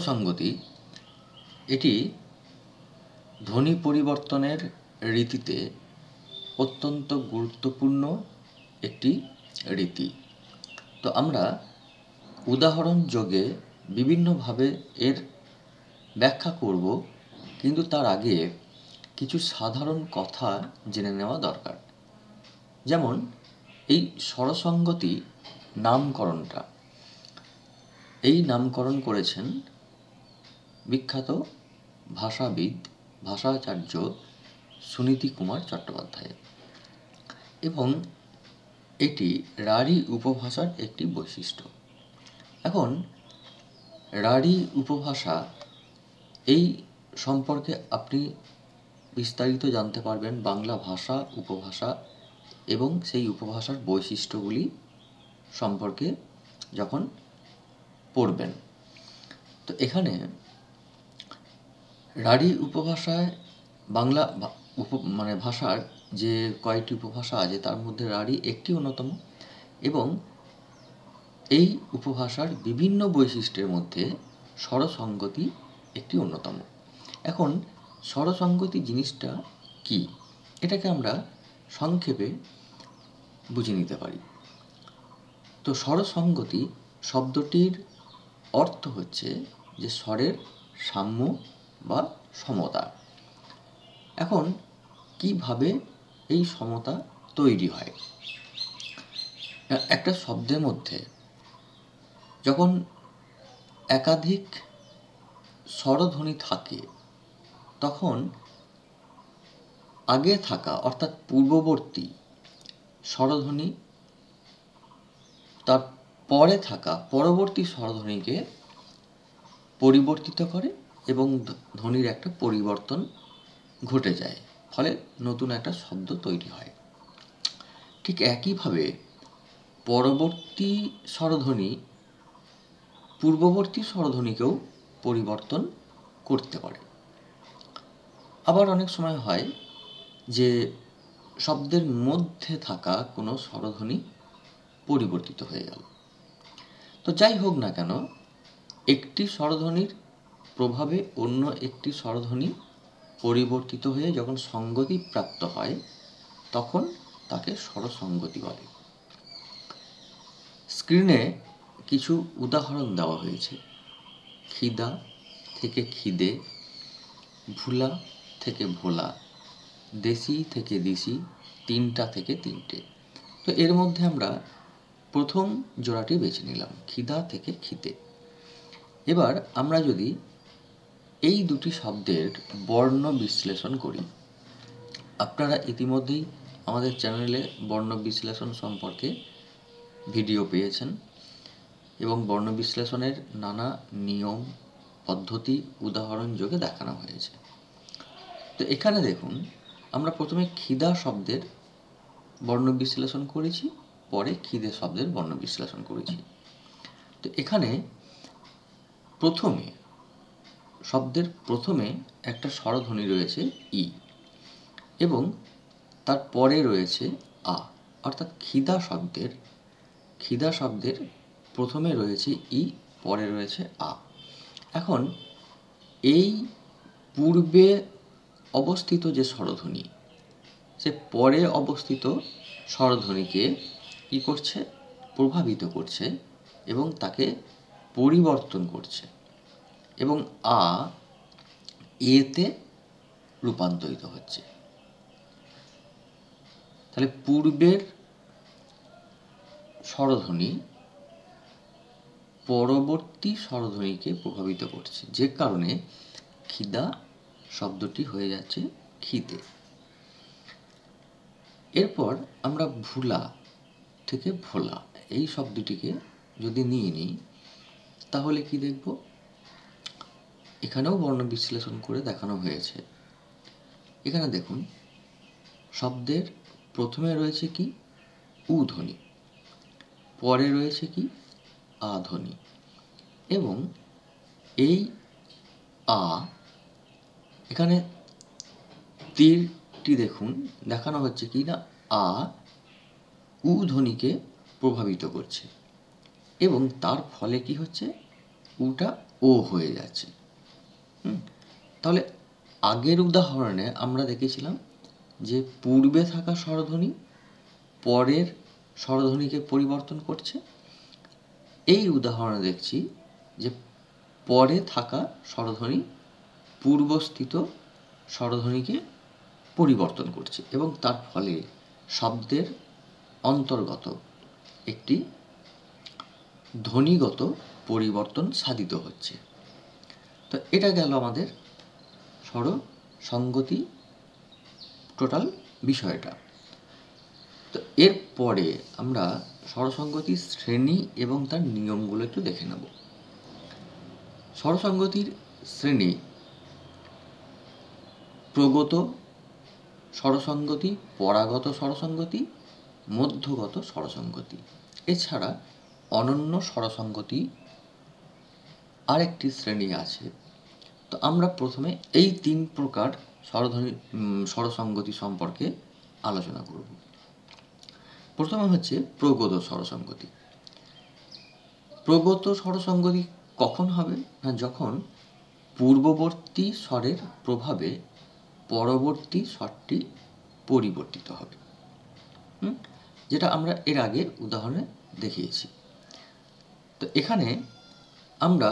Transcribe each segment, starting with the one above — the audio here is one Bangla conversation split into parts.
স্বরসঙ্গতি এটি ধ্বনি পরিবর্তনের রীতিতে অত্যন্ত গুরুত্বপূর্ণ একটি রীতি। তো আমরা উদাহরণ যোগে বিভিন্নভাবে এর ব্যাখ্যা করব, কিন্তু তার আগে কিছু সাধারণ কথা জেনে নেওয়া দরকার। যেমন এই স্বরসঙ্গতি নামকরণটা, এই নামকরণ করেছেন বিখ্যাত ভাষাবিদ ভাষাচার্য সুনীতি কুমার চট্টোপাধ্যায়, এবং এটি রাঢ়ী উপভাষার একটি বৈশিষ্ট্য। এখন রাঢ়ী উপভাষা এই সম্পর্কে আপনি বিস্তারিত জানতে পারবেন বাংলা ভাষা উপভাষা এবং সেই উপভাষার বৈশিষ্ট্যগুলি সম্পর্কে যখন পড়বেন। তো এখানে রাঢ়ী উপভাষায় বাংলা ভাষার যে কয়েকটি উপভাষা আছে তার মধ্যে রাঢ়ী একটি অন্যতম, এবং এই উপভাষার বিভিন্ন বৈশিষ্ট্যের মধ্যে স্বরসঙ্গতি একটি অন্যতম। এখন স্বরসঙ্গতি জিনিসটা কি, এটাকে আমরা সংক্ষেপে বুঝে নিতে পারি। তো স্বরসঙ্গতি শব্দটির অর্থ হচ্ছে যে স্বরের সাম্য বা সমতা। এখন কিভাবে এই সমতা তৈরি হয়? একটা শব্দের মধ্যে যখন একাধিক স্বরধ্বনি থাকে, তখন আগে থাকা অর্থাৎ পূর্ববর্তী স্বরধ্বনি তার পরে থাকা পরবর্তী স্বরধ্বনিকে পরিবর্তিত করে এবং ধ্বনির একটা পরিবর্তন ঘটে যায়, ফলে নতুন একটা শব্দ তৈরি হয়। ঠিক একইভাবে পরবর্তী স্বরধ্বনি পূর্ববর্তী স্বরধ্বনিকেও পরিবর্তন করতে পারে। আবার অনেক সময় হয় যে শব্দের মধ্যে থাকা কোনো স্বরধ্বনি পরিবর্তিত হয়ে গেল। তো যাই হোক না কেন, একটি স্বরধ্বনির প্রভাবে অন্য একটি স্বরধ্বনি পরিবর্তিত হয়ে যখন সঙ্গতি প্রাপ্ত হয়, তখন তাকে স্বরসঙ্গতি বলে। স্ক্রিনে কিছু উদাহরণ দেওয়া হয়েছে। খিদা থেকে খিদে, ভুলা থেকে ভোলা, দেশি থেকে দিশি, তিনটা থেকে তিনটে। তো এর মধ্যে আমরা প্রথম জোড়াটি বেছে নিলাম, খিদা থেকে খিদে। এবার আমরা যদি এই দুটি শব্দের বর্ণ বিশ্লেষণ করি, আপনারা ইতিমধ্যেই আমাদের চ্যানেলে বর্ণ বিশ্লেষণ সম্পর্কে ভিডিও পেয়েছেন, এবং বর্ণ বিশ্লেষণের নানা নিয়ম পদ্ধতি উদাহরণ যোগে দেখানো হয়েছে। তো এখানে দেখুন, আমরা প্রথমে খিদা শব্দের বর্ণ বিশ্লেষণ করেছি, পরে খিদে শব্দের বর্ণ বিশ্লেষণ করেছি। তো এখানে শব্দের প্রথমে একটা স্বরধ্বনি রয়েছে ই, এবং তার পরে রয়েছে আ, অর্থাৎ খিদা শব্দের প্রথমে রয়েছে ই, পরে রয়েছে আ। এখন এই পূর্বে অবস্থিত যে স্বরধ্বনি, সে পরে অবস্থিত স্বরধ্বনিকে কি করছে? প্রভাবিত করছে এবং তাকে পরিবর্তন করছে, এবং আ এতে রূপান্তরিত হচ্ছে। তাহলে পূর্বের স্বরধ্বনি পরবর্তী স্বরধ্বনিকে প্রভাবিত করছে, যে কারণে খিদা শব্দটি হয়ে যাচ্ছে খিদে। এরপর আমরা ভুলা থেকে ভোলা এই শব্দটিকে যদি নিয়ে নিই, তাহলে কি দেখব? এখানেও বর্ণ বিশ্লেষণ করে দেখানো হয়েছে। এখানে দেখুন, শব্দের প্রথমে রয়েছে কি? উ ধ্বনি, পরে রয়েছে কি? আ ধ্বনি, এবং এই আ, এখানে তীরটি দেখুন, দেখানো হচ্ছে কি না আ উ ধ্বনিকে প্রভাবিত করছে, এবং তার ফলে কি হচ্ছে? উটা ও ও হয়ে যাচ্ছে। তাহলে আগের উদাহরণে আমরা দেখেছিলাম যে পূর্বে থাকা স্বরধ্বনি পরের স্বরধ্বনিকে পরিবর্তন করছে। এই উদাহরণে দেখছি যে পরে থাকা স্বরধ্বনি পূর্বস্থিত স্বরধ্বনিকে পরিবর্তন করছে এবং তার ফলে শব্দের অন্তর্গত একটি ধ্বনিগত পরিবর্তন সাধিত হচ্ছে। তো এটা গেল আমাদের স্বর সংগতি টোটাল বিষয়টা। তো এরপরে আমরা স্বরসঙ্গতির শ্রেণী এবং তার নিয়মগুলো একটু দেখে নেব। স্বরসঙ্গতির শ্রেণী: প্রগত স্বরসঙ্গতি, পরাগত স্বরসঙ্গতি, মধ্যগত স্বরসঙ্গতি। এছাড়া অনন্য স্বরসঙ্গতি আরেকটি শ্রেণী আছে। তো আমরা প্রথমে এই 3 প্রকার স্বরসঙ্গতি সম্পর্কে আলোচনা করব। প্রথমে হচ্ছে প্রগত স্বরসঙ্গতি। প্রগত স্বরসঙ্গতি কখন হবে? না, যখন পূর্ববর্তী স্বরের প্রভাবে পরবর্তী স্বরটি পরিবর্তিত হবে, যেটা আমরা এর আগে উদাহরণে দেখিয়েছি। তো এখানে আমরা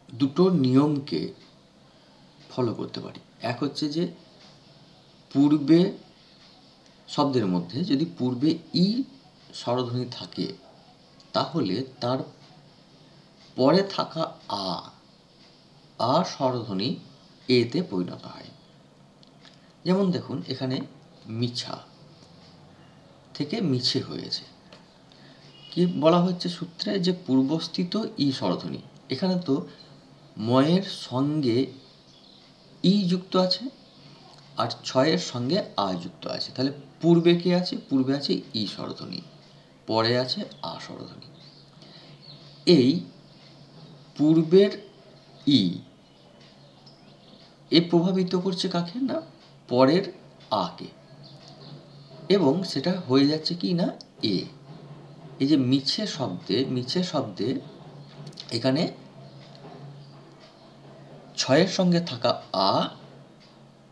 দুটো নিয়মকে ফলো করতে পারি। এক হচ্ছে যে পূর্বে শব্দের মধ্যে যদি পূর্বে ই স্বরধ্বনি থাকে তাহলে তার পরে থাকা আ স্বরধ্বনি এতে পরিণত হয়। যেমন দেখুন, এখানে মিছা থেকে মিছে হয়েছে। কি বলা হচ্ছে সূত্রে? যে পূর্বস্থিত ই স্বরধ্বনি। এখানে তো ময়ের সঙ্গে ই যুক্ত আছে আর ছয়ের সঙ্গে আ যুক্ত আছে। তাহলে পূর্বে কি আছে? পূর্বে আছে ই স্বরধ্বনি, পরে আছে আ স্বরধ্বনি। এই পূর্বের ই এ প্রভাবিত করছে কাকে? না, পরের আকে, এবং সেটা হয়ে যাচ্ছে কি না এ। এই যে মিছে শব্দে এখানে ছয়ের সঙ্গে থাকা আ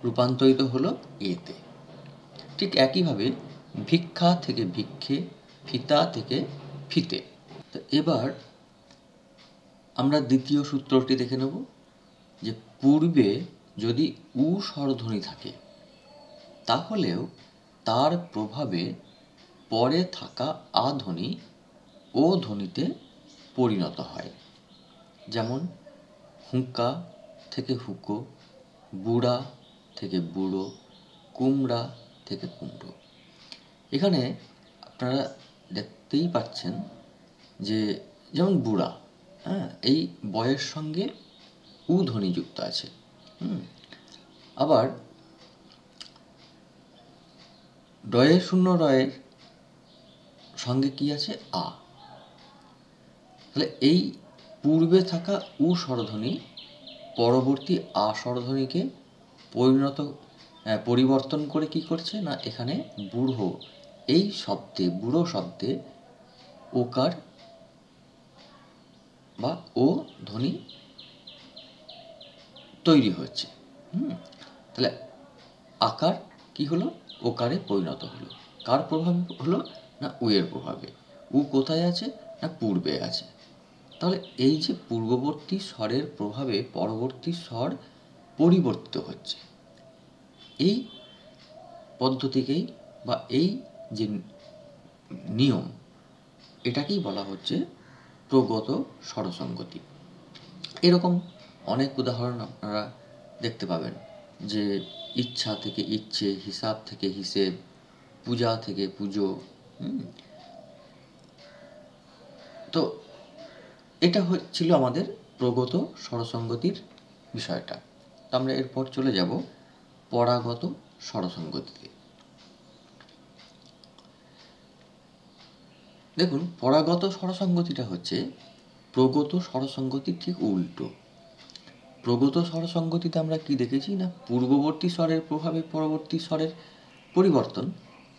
রূপান্তরিত হলো এতে। ঠিক একইভাবে ভিক্ষা থেকে ভিক্ষে, ফিতা থেকে ফিতে। তো এবার আমরা দ্বিতীয় সূত্রটি দেখে নেব, যে পূর্বে যদি উ স্বরধ্বনি থাকে তাহলেও তার প্রভাবে পরে থাকা আ ধ্বনি ও ধ্বনিতে পরিণত হয়। যেমন হুঁকা থেকে হুঁকো, বুড়া থেকে বুড়ো, কুমড়া থেকে কুমড়ো। এখানে আপনারা দেখতেই পাচ্ছেন যে যেমন বুড়া, এই বয়ের সঙ্গে উ ধ্বনি যুক্ত আছে। আবার ডয়ে শূন্য রয়ের সঙ্গে কি আছে? আ। তাহলে এই পূর্বে থাকা উ স্বরধ্বনি পরবর্তী আ স্বরধ্বনিকে পরিবর্তন করে কি করছে? না, এখানে বুড়ো শব্দে ওকার বা ও ধ্বনি তৈরি হচ্ছে। তাহলে আকার কি হলো? ওকারে পরিণত হলো। কার প্রভাবে হলো? না, উ এর প্রভাবে। উ কোথায় আছে? না, পূর্বে আছে। তাহলে এই যে পূর্ববর্তী স্বরের প্রভাবে পরবর্তী স্বর পরিবর্তিত হচ্ছে, এই পদ্ধতিকেই বা এই যে নিয়ম, এটাকেই বলা হচ্ছে প্রগত স্বরসঙ্গতি। এরকম অনেক উদাহরণ আপনারা দেখতে পাবেন, যে ইচ্ছা থেকে ইচ্ছে, হিসাব থেকে হিসেব, পূজা থেকে পুজো। তো এটা ছিল আমাদের প্রগত স্বরসঙ্গতির বিষয়টা। তো আমরা এরপর চলে যাব পরাগত স্বরসঙ্গতিতে। দেখুন, পরাগত স্বরসঙ্গতিটা হচ্ছে প্রগত স্বরসঙ্গতির ঠিক উল্টো। প্রগত স্বরসঙ্গতিতে আমরা কি দেখেছি? না, পূর্ববর্তী স্বরের প্রভাবে পরবর্তী স্বরের পরিবর্তন,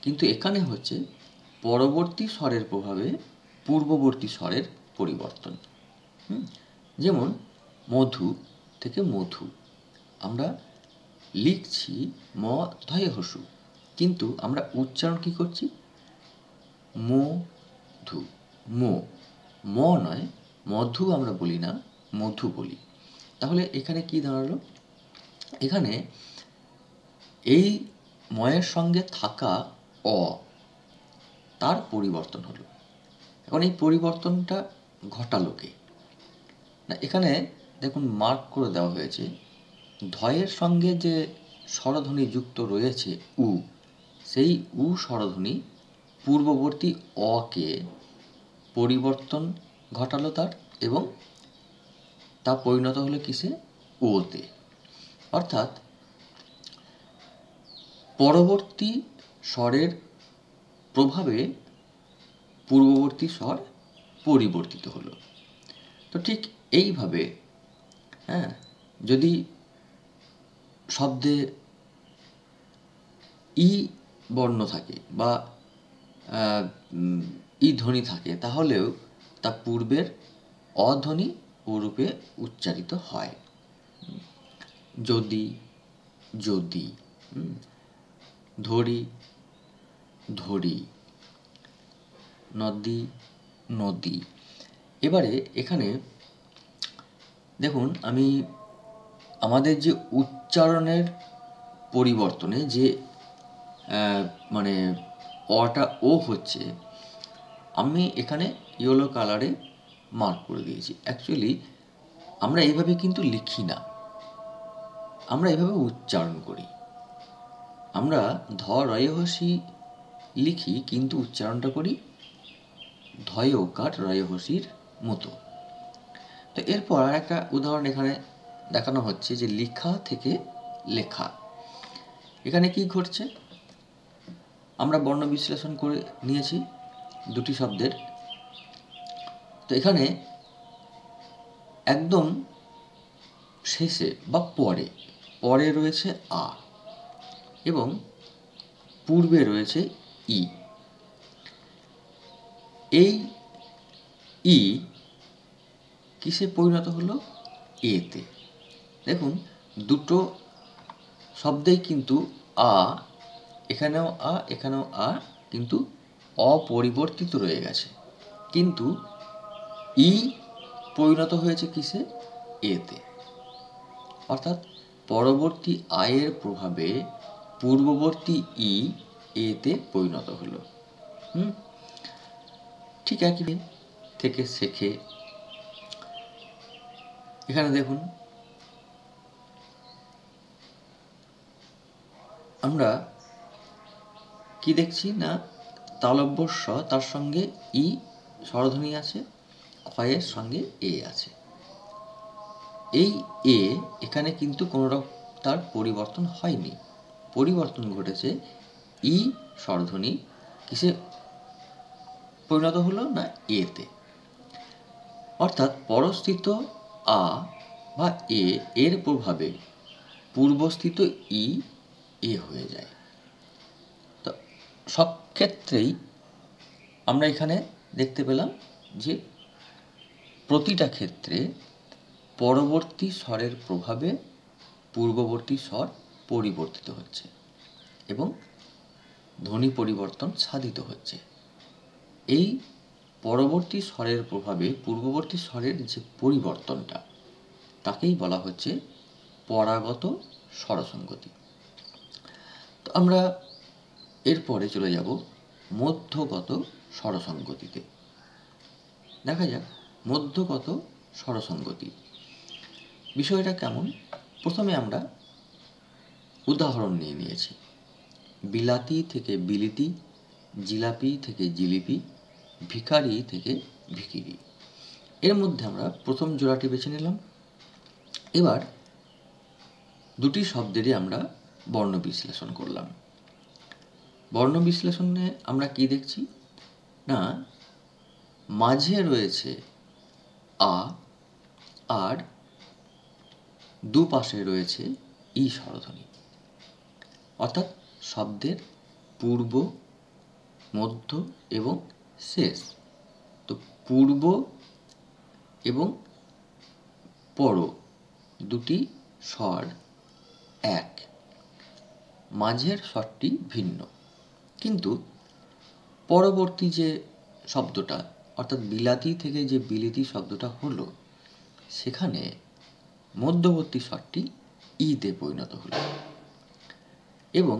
কিন্তু এখানে হচ্ছে পরবর্তী স্বরের প্রভাবে পূর্ববর্তী স্বরের পরিবর্তন। যেমন মধু থেকে মধু, আমরা লিখছি ম ধয়ে হসু, কিন্তু আমরা উচ্চারণ কি করছি? মধু, ম নয়, মধু আমরা বলি না, মধু বলি। তাহলে এখানে কি দাঁড়ালো? এখানে এই ময়ের সঙ্গে থাকা অ তার পরিবর্তন হলো। এখন এই পরিবর্তনটা ঘটালো কে? না, এখানে দেখুন মার্ক করে দেওয়া হয়েছে, ধয়ের সঙ্গে যে স্বরধ্বনি যুক্ত রয়েছে উ, সেই উ স্বরধ্বনি পূর্ববর্তী অকে পরিবর্তন ঘটালো তার, এবং তা পরিণত হলো কিসে? ওতে। অর্থাৎ পরবর্তী স্বরের প্রভাবে পূর্ববর্তী স্বর পরিবর্তিত হলো। তো ঠিক এইভাবে যদি শব্দে ই বর্ণ থাকে বা ই ধ্বনি থাকে, তাহলেও তা পূর্বের অধ্বনি ও রূপে উচ্চারিত হয়। যদি, যদি, ধরি, ধরি, নদী, নদী। এবারে এখানে দেখুন, আমি আমাদের যে উচ্চারণের পরিবর্তনে যে মানে অটা ও হচ্ছে, আমি এখানে ইয়েলো কালারে মার্ক করে দিয়েছি। অ্যাকচুয়ালি আমরা এইভাবে কিন্তু লিখি না, আমরা এভাবে উচ্চারণ করি। আমরা ধ রয়ে হসি লিখি, কিন্তু উচ্চারণটা করি ধয় ওকার রয়ে হসির মতো। তো এরপর আর একটা উদাহরণ এখানে দেখানো হচ্ছে যে লিখা থেকে লেখা। এখানে কি ঘটছে? আমরা বর্ণ বিশ্লেষণ করে নিয়েছি দুটি শব্দের। তো এখানে একদম শেষে বা পরে রয়েছে আ এবং পূর্বে রয়েছে ই। এই ই কিসে পরিণত হলো? এতে। দেখুন, দুটো শব্দেই কিন্তু আ, এখানেও আ, এখানেও আ, কিন্তু অপরিবর্তিত রয়ে গেছে, কিন্তু ই পরিণত হয়েছে কিসে? এতে। অর্থাৎ পরবর্তী আয়ের প্রভাবে পূর্ববর্তী ই এতে পরিণত হলো। ঠিক একই থেকে শেখে। এখানে দেখুন, আমরা কি দেখছি না, তালব্য স, তার সঙ্গে ই স্বরধ্বনি আছে, ক্ষয়ের সঙ্গে এ আছে। এই এ এখানে কিন্তু কোনো রকম তার পরিবর্তন হয়নি, পরিবর্তন ঘটেছে ই স্বরধ্বনি কিসে পরিণত হলো? না, এতে। অর্থাৎ পরস্থিত আ বা এ এর প্রভাবে পূর্বস্থিত ই এ হয়ে যায়। তো সব ক্ষেত্রেই আমরা এখানে দেখতে পেলাম যে প্রতিটা ক্ষেত্রে পরবর্তী স্বরের প্রভাবে পূর্ববর্তী স্বর পরিবর্তিত হচ্ছে এবং ধ্বনি পরিবর্তন সাধিত হচ্ছে। এই পরবর্তী স্বরের প্রভাবে পূর্ববর্তী স্বরের যে পরিবর্তনটা, তাকেই বলা হচ্ছে পরাগত স্বরসঙ্গতি। তো আমরা এরপরে চলে যাব মধ্যগত স্বরসঙ্গতিতে। দেখা যাক মধ্যগত স্বরসঙ্গতি বিষয়টা কেমন। প্রথমে আমরা উদাহরণ নিয়ে নিয়েছি। বিলাতি থেকে বিলিতি, জিলাপি থেকে জিলিপি, ভিখারি থেকে ভিখিরি। এর মধ্যে আমরা প্রথম জোড়াটি বেছে নিলাম। এবার দুটি শব্দেরই আমরা বর্ণ বিশ্লেষণ করলাম। বর্ণ বিশ্লেষণে আমরা কি দেখছি না, মাঝে রয়েছে আ আর দুপাশে রয়েছে ই স্বরধ্বনি। অর্থাৎ শব্দের পূর্ব, মধ্য এবং শেষ। তো পূর্ব এবং পর দুটি স্বর এক, মাঝের স্বরটি ভিন্ন। কিন্তু পরবর্তী যে শব্দটা অর্থাৎ বিলাতি থেকে যে বিলিতি শব্দটা হলো, সেখানে মধ্যবর্তী স্বরটি ইতে পরিণত হলো এবং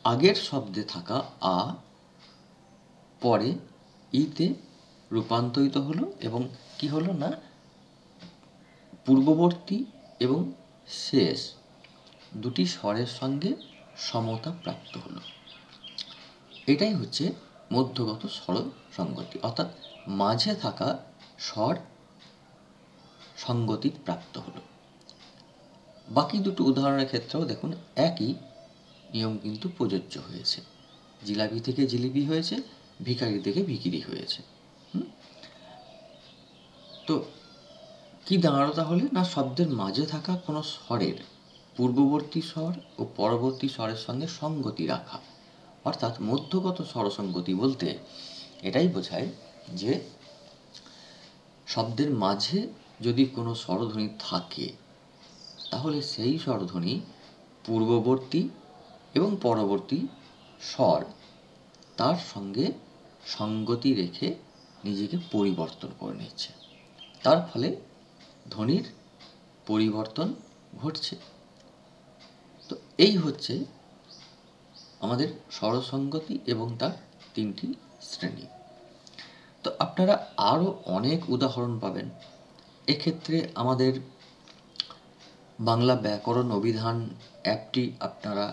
আগের শব্দে থাকা আ পরে ইতে রূপান্তরিত হলো এবং কি হলো না, পূর্ববর্তী এবং শেষ দুটি স্বরের সঙ্গে সমতা প্রাপ্ত হলো। এটাই হচ্ছে মধ্যগত স্বর সঙ্গতি, অর্থাৎ মাঝে থাকা স্বর সঙ্গতি প্রাপ্ত হলো। বাকি দুটো উদাহরণের ক্ষেত্রেও দেখুন একই নিয়ম কিন্তু প্রযোজ্য হয়েছে। জিলাপি থেকে জিলিপি হয়েছে, ভিখারি থেকে ভিখিরি হয়েছে। তো কি দাঁড়ালো তাহলে না, শব্দের মাঝে থাকা কোনো স্বরের পূর্ববর্তী স্বর ও পরবর্তী স্বরের সঙ্গে সঙ্গতি রাখা, অর্থাৎ মধ্যগত স্বরসঙ্গতি বলতে এটাই বোঝায় যে শব্দের মাঝে যদি কোনো স্বরধ্বনি থাকে তাহলে সেই স্বরধ্বনি পূর্ববর্তী এবং পরবর্তী স্বর তার সঙ্গে সঙ্গতি রেখে নিজেকে পরিবর্তন করে নিচ্ছে, তার ফলে ধ্বনির পরিবর্তন ঘটছে। তো এই হচ্ছে আমাদের স্বরসঙ্গতি এবং তার তিনটি শ্রেণী। তো আপনারা আরও অনেক উদাহরণ পাবেন। এক্ষেত্রে আমাদের বাংলা ব্যাকরণ অভিধান অ্যাপটি আপনারা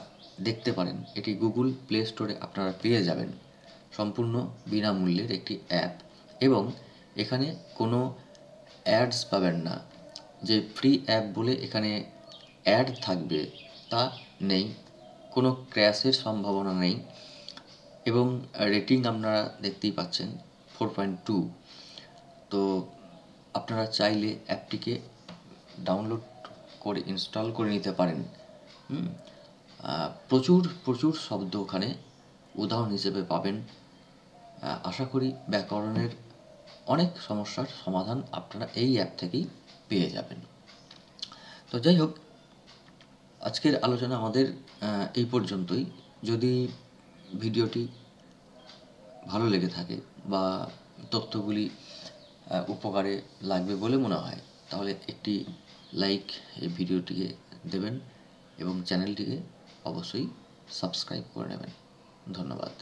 দেখতে পারেন। এটি গুগল প্লে স্টোরে আপনারা পেয়ে যাবেন। সম্পূর্ণ বিনামূল্যের একটি অ্যাপ এবং এখানে কোনো অ্যাডস পাবেন না, যে ফ্রি অ্যাপ বলে এখানে অ্যাড থাকবে তা নেই, কোনো ক্র্যাশের সম্ভাবনা নেই এবং রেটিং আপনারা দেখতেই পাচ্ছেন 4.2। তো আপনারা চাইলে অ্যাপটিকে ডাউনলোড করে ইনস্টল করে নিতে পারেন। প্রচুর শব্দ ওখানে উদাহরণ হিসেবে পাবেন। আশা করি ব্যাকরণের অনেক সমস্যার সমাধান আপনারা এই অ্যাপ থেকেই পেয়ে যাবেন। তো যাই হোক, আজকের আলোচনা আমাদের এই পর্যন্তই। যদি ভিডিওটি ভালো লেগে থাকে বা তথ্যগুলি উপকারে লাগবে বলে মনে হয় তাহলে একটি লাইক এই ভিডিওটিকে দেবেন এবং চ্যানেলটিকে অবশ্যই সাবস্ক্রাইব করে নেবেন। ধন্যবাদ।